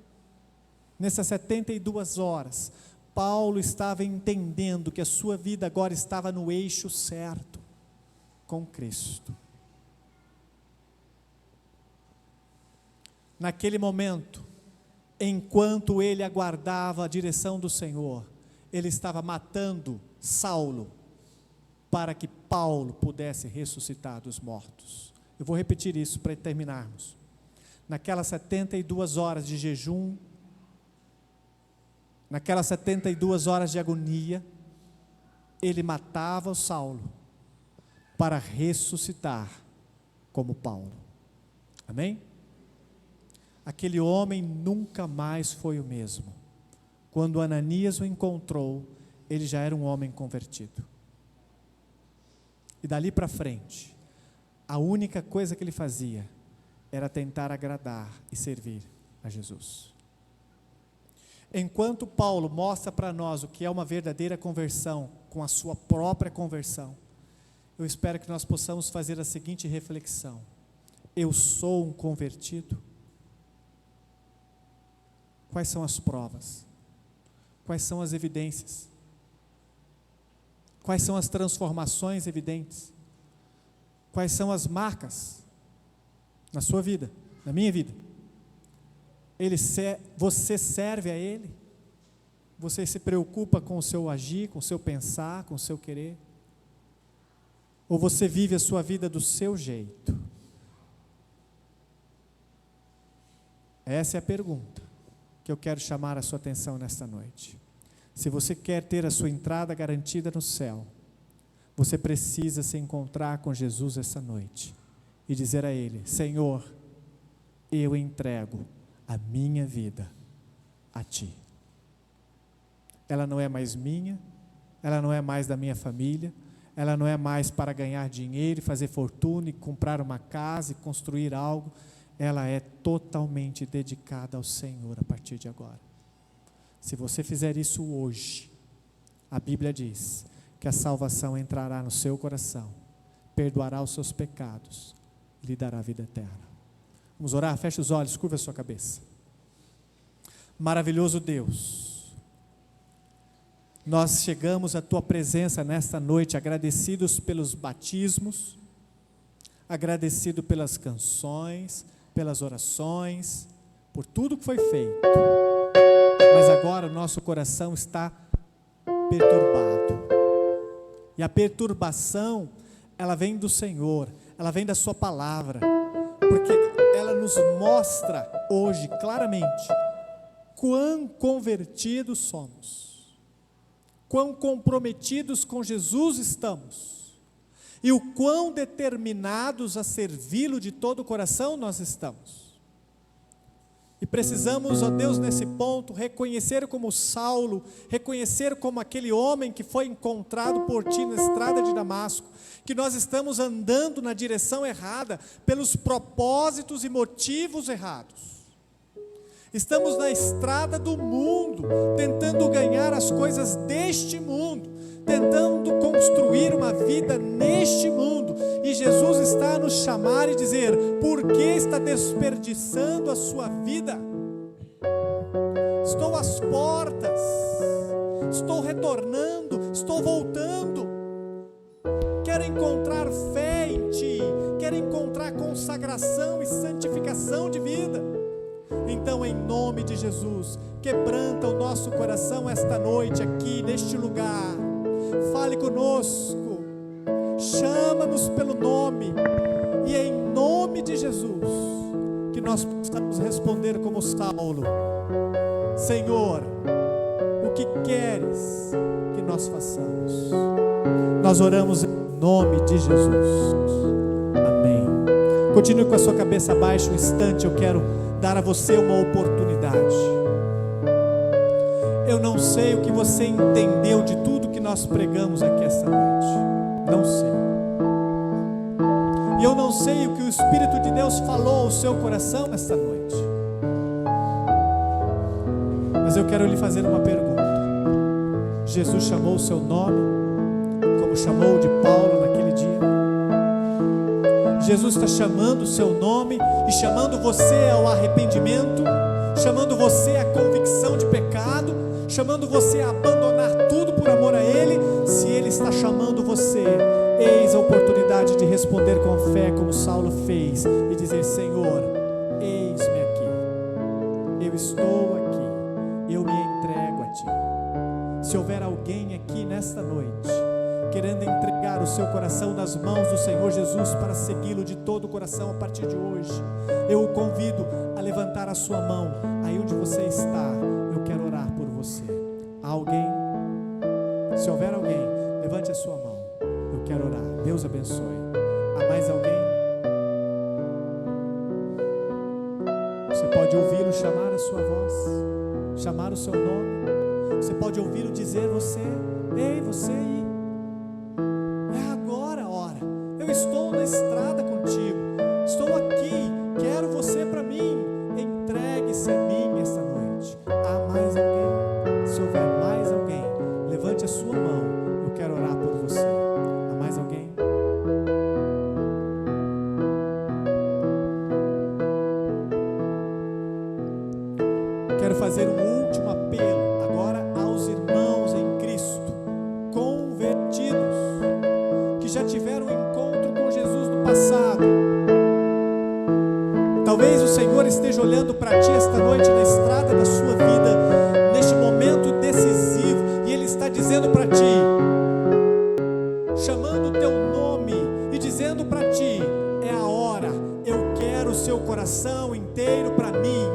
Nessas 72 horas, Paulo estava entendendo que a sua vida agora estava no eixo certo, com Cristo. Naquele momento, enquanto ele aguardava a direção do Senhor, ele estava matando Saulo, para que Paulo pudesse ressuscitar dos mortos. Eu vou repetir isso para terminarmos. Naquelas 72 horas de jejum, naquelas 72 horas de agonia, ele matava o Saulo, para ressuscitar como Paulo. Amém? Aquele homem nunca mais foi o mesmo. Quando Ananias o encontrou, ele já era um homem convertido. E dali para frente, a única coisa que ele fazia era tentar agradar e servir a Jesus. Enquanto Paulo mostra para nós o que é uma verdadeira conversão, com a sua própria conversão, eu espero que nós possamos fazer a seguinte reflexão: eu sou um convertido? Quais são as provas? Quais são as evidências? Quais são as transformações evidentes? Quais são as marcas na sua vida, na minha vida? Você serve a Ele? Você se preocupa com o seu agir, com o seu pensar, com o seu querer? Ou você vive a sua vida do seu jeito? Essa é a pergunta que eu quero chamar a sua atenção nesta noite. Se você quer ter a sua entrada garantida no céu, você precisa se encontrar com Jesus essa noite e dizer a Ele: Senhor, eu entrego a minha vida a Ti. Ela não é mais minha, ela não é mais da minha família, ela não é mais para ganhar dinheiro, fazer fortuna e comprar uma casa e construir algo, ela é totalmente dedicada ao Senhor a partir de agora. Se você fizer isso hoje, a Bíblia diz que a salvação entrará no seu coração, perdoará os seus pecados e lhe dará vida eterna. Vamos orar? Feche os olhos, curva a sua cabeça. Maravilhoso Deus, nós chegamos à Tua presença nesta noite agradecidos pelos batismos, agradecido pelas canções, pelas orações, por tudo que foi feito, mas agora o nosso coração está perturbado, e a perturbação, ela vem do Senhor, ela vem da Sua palavra, porque ela nos mostra hoje claramente quão convertidos somos, quão comprometidos com Jesus estamos, e o quão determinados a servi-lo de todo o coração nós estamos. E precisamos, ó Deus, nesse ponto, reconhecer como Saulo, reconhecer como aquele homem que foi encontrado por Ti na estrada de Damasco, que nós estamos andando na direção errada, pelos propósitos e motivos errados. Estamos na estrada do mundo, tentando ganhar as coisas deste mundo, tentando construir uma vida neste mundo, e Jesus está a nos chamar e dizer: por que está desperdiçando a sua vida? Estou às portas, estou retornando, estou voltando, quero encontrar fé em Ti, quero encontrar consagração e santificação de vida. Então, em nome de Jesus, quebranta o nosso coração esta noite aqui, neste lugar. Fale conosco, chama-nos pelo nome, e em nome de Jesus, que nós possamos responder como Saulo: Senhor, o que queres que nós façamos? Nós oramos em nome de Jesus. Amém. Continue com a sua cabeça baixa um instante, eu quero dar a você uma oportunidade. Eu não sei o que você entendeu de tudo que nós pregamos aqui esta noite, não sei, e eu não sei o que o Espírito de Deus falou ao seu coração esta noite, mas eu quero lhe fazer uma pergunta. Jesus chamou o seu nome, como chamou o de Paulo naquele dia? Jesus está chamando o seu nome e chamando você ao arrependimento, chamando você à convicção de pecado, chamando você a abandonar tudo por amor a Ele. Se Ele está chamando você, eis a oportunidade de responder com fé, como Saulo fez, e dizer: Senhor, eis-me aqui, eu estou aqui, eu me entrego a Ti. Se houver alguém aqui nesta noite querendo entregar o seu coração nas mãos do Senhor Jesus para segui-lo de todo o coração a partir de hoje, eu o convido a levantar a sua mão aí onde você está. Eu quero orar por você. Há alguém? Se houver alguém, levante a sua mão. Eu quero orar. Deus abençoe. Há mais alguém? Você pode ouvi-lo chamar a sua voz, chamar o seu nome. Você pode ouvi-lo dizer: você, ei, você aí, estou na estrada contigo, estou aqui, quero você para mim, entregue-se a mim esta noite. Há mais alguém? Se houver mais alguém, levante a sua mão, eu quero orar por você. Há mais alguém? Quero fazer um último apelo agora aos irmãos em Cristo, convertidos, que já tiveram passado. Talvez o Senhor esteja olhando para ti esta noite na estrada da sua vida, neste momento decisivo, e Ele está dizendo para ti, chamando o teu nome e dizendo para ti: é a hora, eu quero o seu coração inteiro para mim.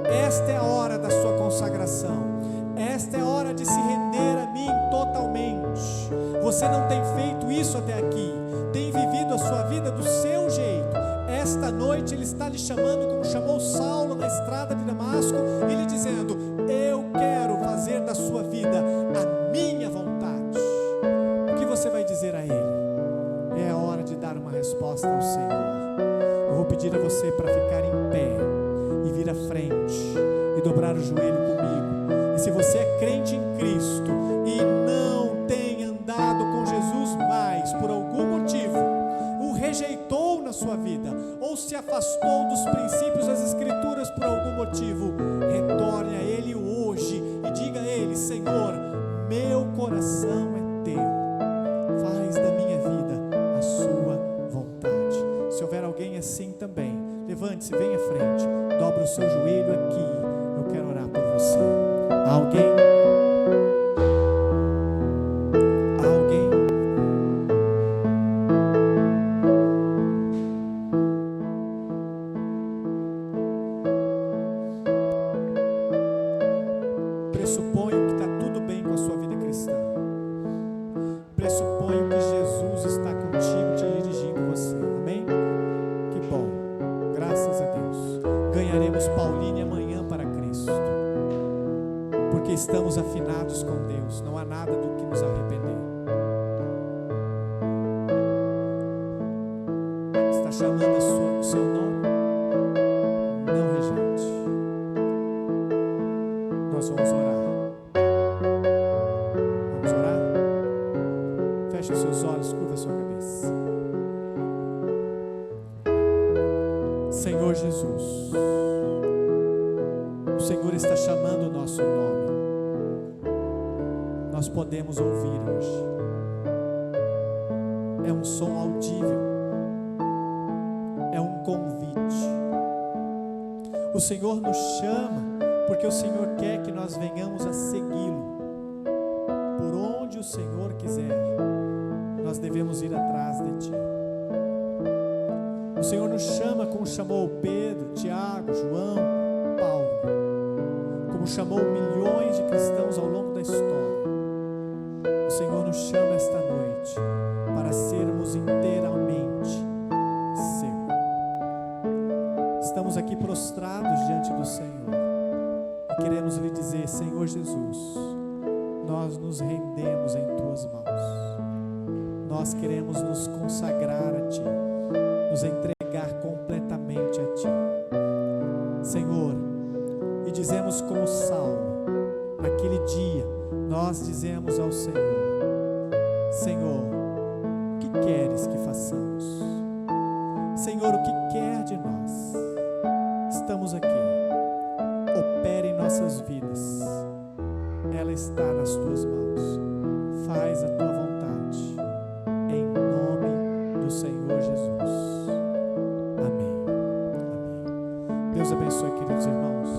Esta é a hora da sua consagração, esta é a hora de se render a mim totalmente. Você não tem feito isso até aqui, tem vivido a sua vida do seu jeito. Esta noite Ele está lhe chamando, como chamou Saulo na estrada de Damasco, e lhe dizendo: eu quero fazer da sua vida a minha vontade. dobrar o joelho comigo. E se você é crente em Cristo e não tem andado com Jesus mais, por algum motivo, o rejeitou na sua vida, ou se afastou dos princípios das Escrituras por algum motivo, retorne a Ele hoje e diga a Ele: Senhor, meu coração é Teu, faz da minha vida a Sua vontade. Se houver alguém assim também, levante-se, venha à frente, dobre o seu joelho aqui, eu quero orar por você. Alguém? Pressuponho que está tudo bem com a sua vida cristã. Pressuponho que Jesus está contigo, te dirigindo você. Amém? Que bom. Graças a Deus. Ganharemos Pauline amanhã para Cristo. Porque estamos afinados com Deus. Não há nada do que nos arrepender. Está chamando o seu nome? Não rejeite. Nós vamos orar. Vamos orar? Feche os seus olhos, curva a sua cabeça. Senhor Jesus, o Senhor está chamando o nosso nome. Nós podemos ouvir hoje. É um som audível. É um convite. O Senhor nos chama porque o Senhor quer que nós venhamos a segui-lo. Por onde o Senhor quiser, nós devemos ir atrás de Ti. O Senhor nos chama como chamou Pedro, Tiago, João, Paulo, como chamou milhões de cristãos ao longo da história. O Senhor nos chama esta noite para sermos inteiramente seus. Estamos aqui prostrados diante do Senhor. Queremos lhe dizer: Senhor Jesus, nós nos rendemos em Tuas mãos. Nós queremos nos consagrar a Ti, nos entregar completamente a Ti, Senhor. E dizemos como Saulo, naquele dia, nós dizemos ao Senhor: Senhor, o que queres que façamos? Senhor, o que quer de nós? Estamos aqui. Opera em nossas vidas. Ela está nas Tuas mãos. Faz a Tua vontade. Em nome do Senhor Jesus. Amém. Amém. Deus abençoe, queridos irmãos.